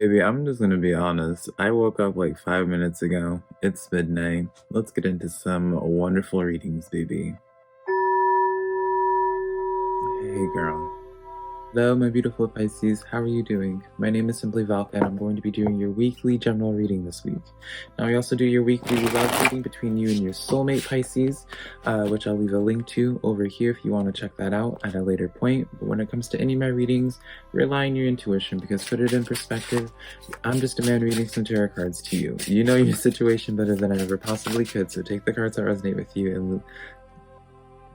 Baby, I'm just gonna be honest. I woke up like 5 minutes ago. It's midnight. Let's get into some wonderful readings, baby. Hey, girl. Hello, my beautiful Pisces. How are you doing? My name is SimplyVelca, and I'm going to be doing your weekly general reading this week. Now, we also do your weekly love reading between you and your soulmate, Pisces, which I'll leave a link to over here if you want to check that out at a later point. But when it comes to any of my readings, rely on your intuition, because put it in perspective, I'm just a man reading some tarot cards to you. You know your situation better than I ever possibly could, so take the cards that resonate with you and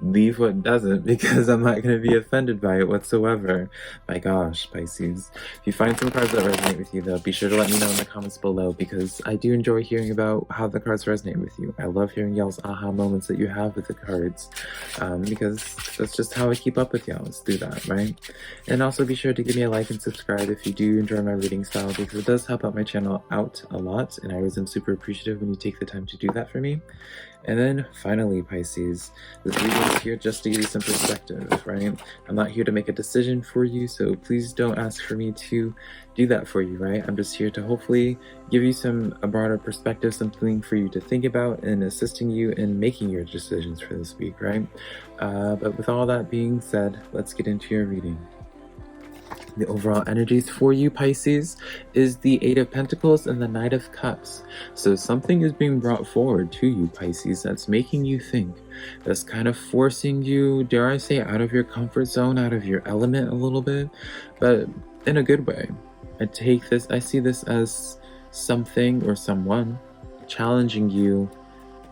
leave what doesn't, because I'm not going to be offended by it whatsoever. My gosh, Pisces. If you find some cards that resonate with you, though, be sure to let me know in the comments below, because I do enjoy hearing about how the cards resonate with you. I love hearing y'all's aha moments that you have with the cards, because that's just how I keep up with y'all, is through that, right? And also be sure to give me a like and subscribe if you do enjoy my reading style, because it does help out my channel out a lot, and I always am super appreciative when you take the time to do that for me. And then finally, Pisces, this reading is here just to give you some perspective, right? I'm not here to make a decision for you, so please don't ask for me to do that for you, right? I'm just here to hopefully give you a broader perspective, something for you to think about, and assisting you in making your decisions for this week, right? But with all that being said, let's get into your reading. The overall energies for you, Pisces, is the Eight of Pentacles and the Knight of Cups. So something is being brought forward to you, Pisces, that's making you think, that's kind of forcing you, dare I say, out of your comfort zone, out of your element a little bit, but in a good way. I see this as something or someone challenging you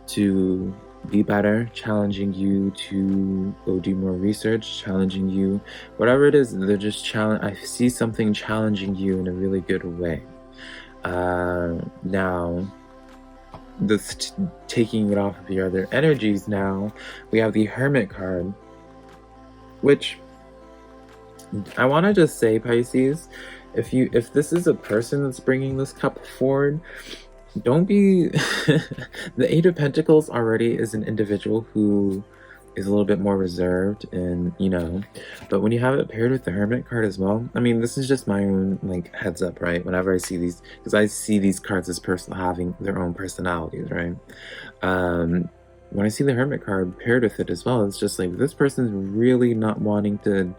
to be better, challenging you to go do more research, challenging you, whatever it is, they're just I see something challenging you in a really good way. Now, this taking it off of your other energies, now we have the Hermit card, which I want to just say, Pisces, if this is a person that's bringing this cup forward, don't be the Eight of Pentacles already is an individual who is a little bit more reserved, and but when you have it paired with the Hermit card as well, I mean, this is just my own like heads up, right? Whenever I see these, because I see these cards as having their own personalities, right? When I see the Hermit card paired with it as well, it's just like this person's really not wanting to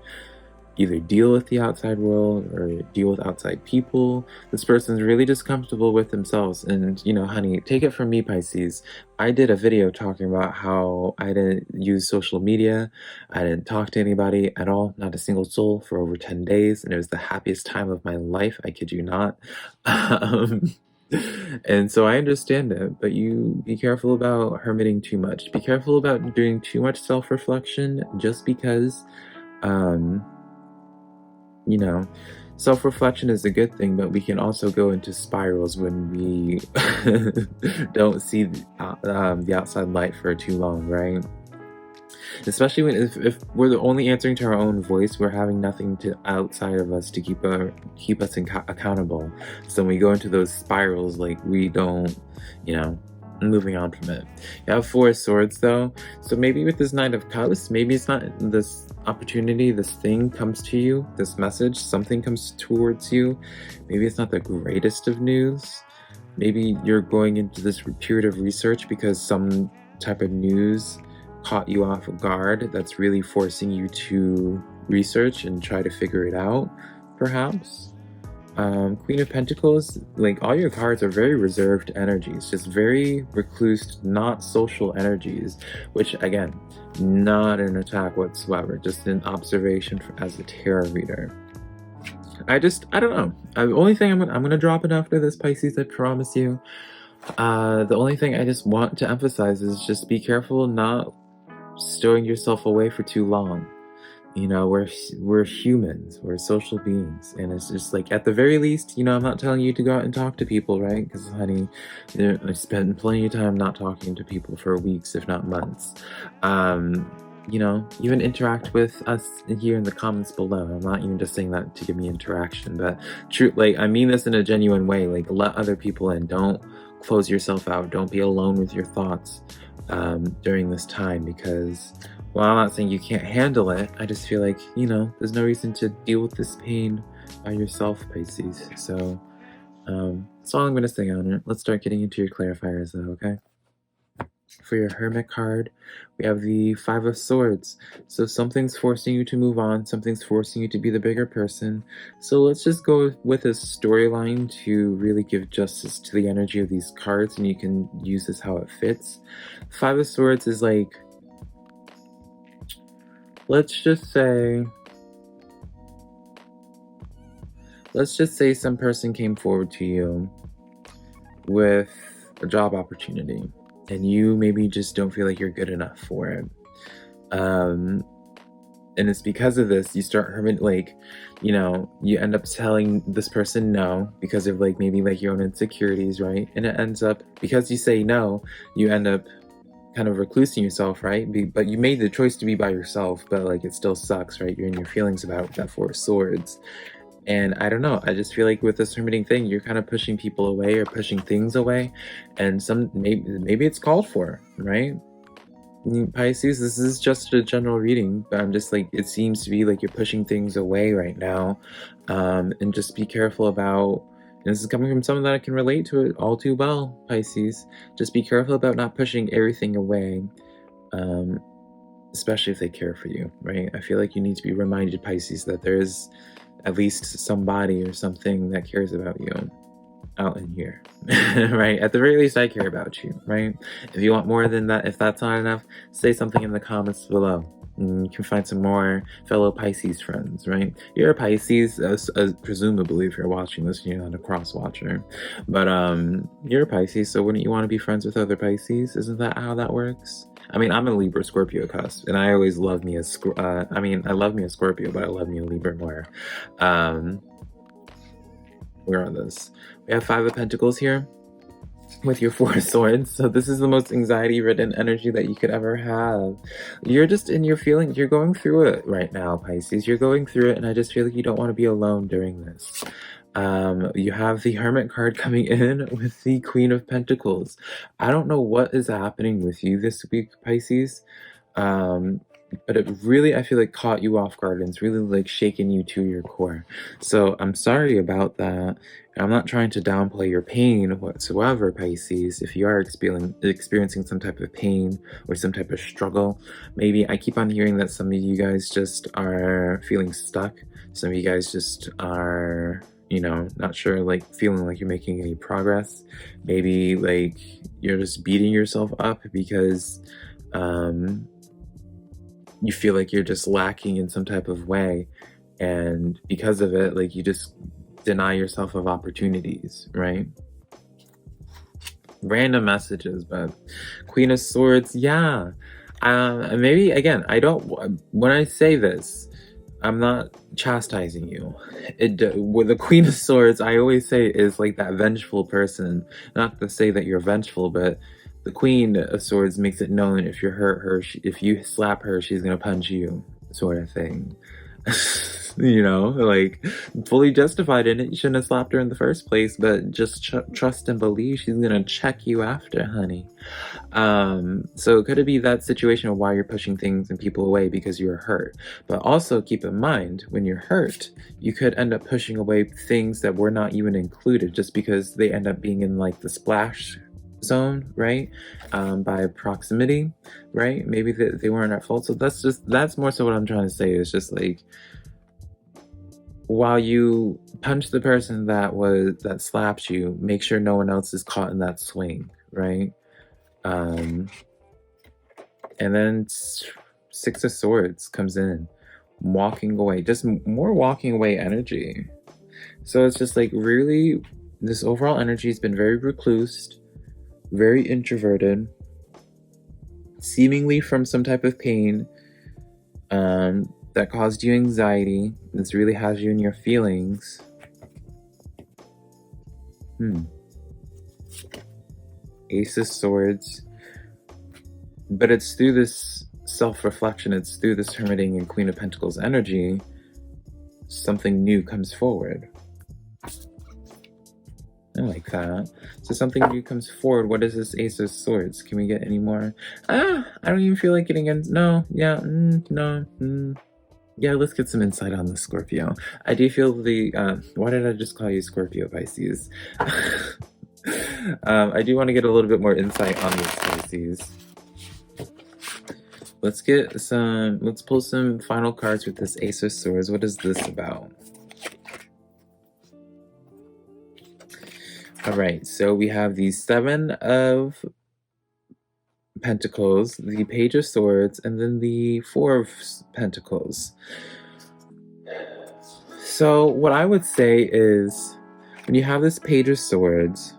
either deal with the outside world or deal with outside people. This person's really just comfortable with themselves. And honey, take it from me, Pisces, I did a video talking about how I didn't use social media, I didn't talk to anybody at all, not a single soul, for over 10 days, and it was the happiest time of my life, I kid you not. And so I understand it, but you be careful about hermiting too much. Be careful about doing too much self-reflection, just because self-reflection is a good thing, but we can also go into spirals when we don't see the outside light for too long, right? Especially if we're the only answering to our own voice, we're having nothing to outside of us to keep us accountable. So when we go into those spirals, like, we don't, moving on from it. You have Four of Swords, though, so maybe with this Knight of Cups, maybe it's not this opportunity, this thing comes to you, this message, something comes towards you, maybe it's not the greatest of news. Maybe you're going into this period of research because some type of news caught you off guard that's really forcing you to research and try to figure it out, perhaps. Queen of Pentacles, like, all your cards are very reserved energies, just very recluse, not social energies, which, again, not an attack whatsoever, just an observation as a tarot reader. I don't know. The only thing I'm gonna drop it after this, Pisces, I promise you. The only thing I just want to emphasize is just be careful not stowing yourself away for too long. We're humans, we're social beings, and it's just like, at the very least, I'm not telling you to go out and talk to people, right? Because, honey, I spent plenty of time not talking to people for weeks, if not months. Even interact with us here in the comments below. I'm not even just saying that to give me interaction, but I mean this in a genuine way. Like, let other people in. Don't close yourself out. Don't be alone with your thoughts during this time, because, well, I'm not saying you can't handle it, I just feel like, there's no reason to deal with this pain by yourself, Pisces. So That's all I'm going to say on it. Let's start getting into your clarifiers though, okay? For your Hermit card, we have the Five of Swords. So something's forcing you to move on, something's forcing you to be the bigger person. So let's just go with a storyline to really give justice to the energy of these cards, and you can use this how it fits. Five of Swords is like, let's just say some person came forward to you with a job opportunity, and you maybe just don't feel like you're good enough for it. And it's because of this, you start you end up telling this person no because of maybe your own insecurities, right? And it ends up, because you say no, you end up kind of reclusing yourself, right? But you made the choice to be by yourself, but it still sucks, right? You're in your feelings about that Four of Swords. And I don't know, I just feel like with this hermiting thing, you're kind of pushing people away or pushing things away, and maybe it's called for, right? Pisces, this is just a general reading, but I'm just it seems to be you're pushing things away right now, and just be careful about, and this is coming from someone that I can relate to it all too well, Pisces. Just be careful about not pushing everything away, especially if they care for you, right? I feel like you need to be reminded, Pisces, that there is at least somebody or something that cares about you out in here, right? At the very least, I care about you, right? If you want more than that, if that's not enough, say something in the comments below. And you can find some more fellow Pisces friends, right? You're a Pisces, presumably, if you're watching this, you're not a cross watcher, but you're a Pisces, so wouldn't you want to be friends with other Pisces? Isn't that how that works? I mean, I'm a Libra Scorpio cusp, and I always love me a I love me a Scorpio, but I love me a Libra more. Where are this? We have Five of Pentacles here with your Four of Swords. So this is the most anxiety-ridden energy that you could ever have. You're just in your feelings. You're going through it right now, Pisces. You're going through it, and I just feel like you don't want to be alone during this. You have the Hermit card coming in with the Queen of Pentacles. I don't know what is happening with you this week, Pisces, but it really, I feel like, caught you off guard, and it's really shaking you to your core. So I'm sorry about that. I'm not trying to downplay your pain whatsoever, Pisces. If you are experiencing some type of pain or some type of struggle, maybe I keep on hearing that some of you guys just are feeling stuck. Some of you guys just are, not sure, feeling like you're making any progress. Maybe you're just beating yourself up because you feel like you're just lacking in some type of way, and because of it, you just deny yourself of opportunities, right? Random messages, but Queen of Swords, yeah. Maybe, again, when I say this, I'm not chastising you. With the Queen of Swords, I always say is that vengeful person. Not to say that you're vengeful, but the Queen of Swords makes it known if you hurt her, if you slap her, she's gonna punch you, sort of thing. Fully justified in it. You shouldn't have slapped her in the first place, but just trust and believe she's gonna check you after, honey. So could it be that situation of why you're pushing things and people away because you're hurt? But also keep in mind, when you're hurt, you could end up pushing away things that were not even included just because they end up being in the splash zone, right? By proximity, right? Maybe they weren't at fault. So that's more so what I'm trying to say, is just while you punch the person that slapped you, make sure no one else is caught in that swing, right? And then Six of Swords comes in, walking away, just more walking away energy. So it's just really, this overall energy has been very recluse, very introverted, seemingly from some type of pain that caused you anxiety. This really has you in your feelings. Ace of Swords. But it's through this self-reflection, it's through this hermiting and Queen of Pentacles energy, something new comes forward. I like that. So something new comes forward. What is this Ace of Swords? Can we get any more? I don't even feel like getting in. No, yeah, no. Yeah, let's get some insight on the Scorpio. I do feel why did I just call you Scorpio, Pisces? I do want to get a little bit more insight on this, Pisces. Let's pull some final cards with this Ace of Swords. What is this about? All right, so we have the Seven of Pentacles, the Page of Swords, and then the Four of Pentacles. So what I would say is, when you have this Page of Swords,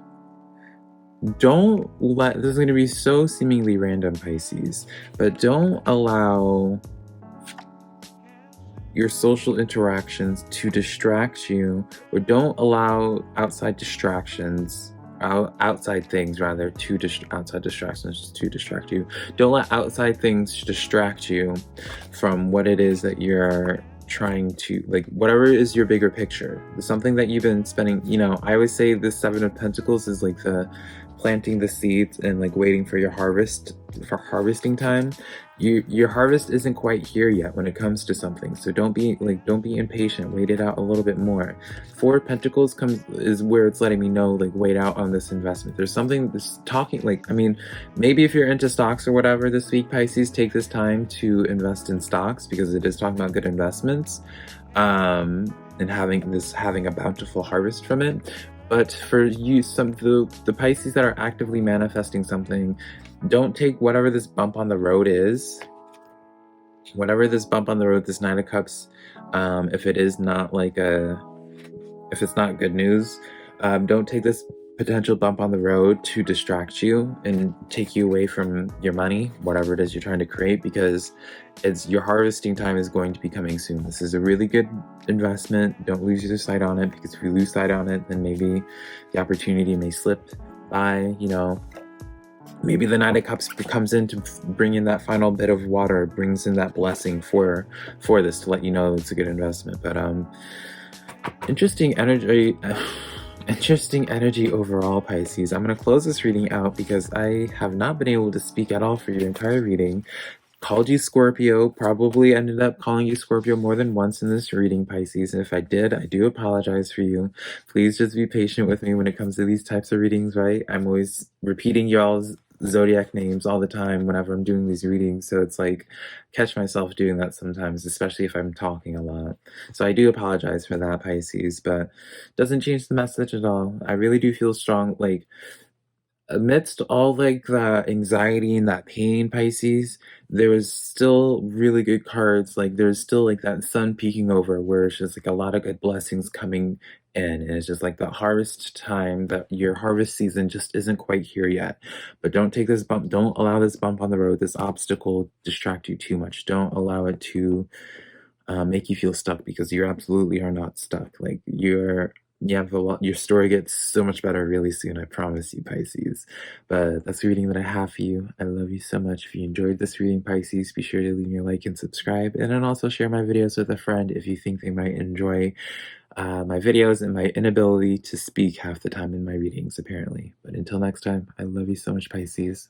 don't let, this is going to be so seemingly random, Pisces, but don't allow your social interactions to distract you, or don't allow outside distractions, outside things rather, outside distractions to distract you. Don't let outside things distract you from what it is that you're trying to, like, whatever is your bigger picture, something that you've been spending, you know, I always say the Seven of Pentacles is like the planting the seeds and like waiting for your harvesting time. Your harvest isn't quite here yet when it comes to something, so don't be impatient. Wait it out a little bit more. Four of Pentacles is where it's letting me know, like, wait out on this investment. There's something this talking, like, I mean, maybe if you're into stocks or whatever this week, Pisces, take this time to invest in stocks, because it is talking about good investments, and having a bountiful harvest from it. But for you, the Pisces that are actively manifesting something, don't take whatever this bump on the road is. Whatever this bump on the road, this Nine of Cups, if it is not if it's not good news, don't take this potential bump on the road to distract you and take you away from your money, whatever it is you're trying to create, because your harvesting time is going to be coming soon. This is a really good investment. Don't lose your sight on it, because if you lose sight on it, then maybe the opportunity may slip by, you know. Maybe the Knight of Cups comes in to bring in that final bit of water, brings in that blessing for this, to let you know it's a good investment. But interesting energy overall, Pisces. I'm going to close this reading out because I have not been able to speak at all for your entire reading. Called you Scorpio, probably ended up calling you Scorpio more than once in this reading, Pisces, and if I did, I do apologize for you. Please just be patient with me when it comes to these types of readings, right? I'm always repeating y'all's zodiac names all the time whenever I'm doing these readings, so it's like, catch myself doing that sometimes, especially if I'm talking a lot. So I do apologize for that, Pisces, but doesn't change the message at all. I really do feel strong, like, amidst all like the anxiety and that pain, Pisces, there was still really good cards. Like, there's still like that sun peeking over, where it's just like a lot of good blessings coming in, and it's just like the harvest time, that your harvest season just isn't quite here yet. But don't take this bump, don't allow this bump on the road, this obstacle, distract you too much. Don't allow it to make you feel stuck, because you absolutely are not stuck. Like, your story gets so much better really soon, I promise you, Pisces. But that's the reading that I have for you. I love you so much. If you enjoyed this reading, Pisces, be sure to leave me a like and subscribe, and then also share my videos with a friend if you think they might enjoy my videos and my inability to speak half the time in my readings, apparently. But until next time, I love you so much, Pisces.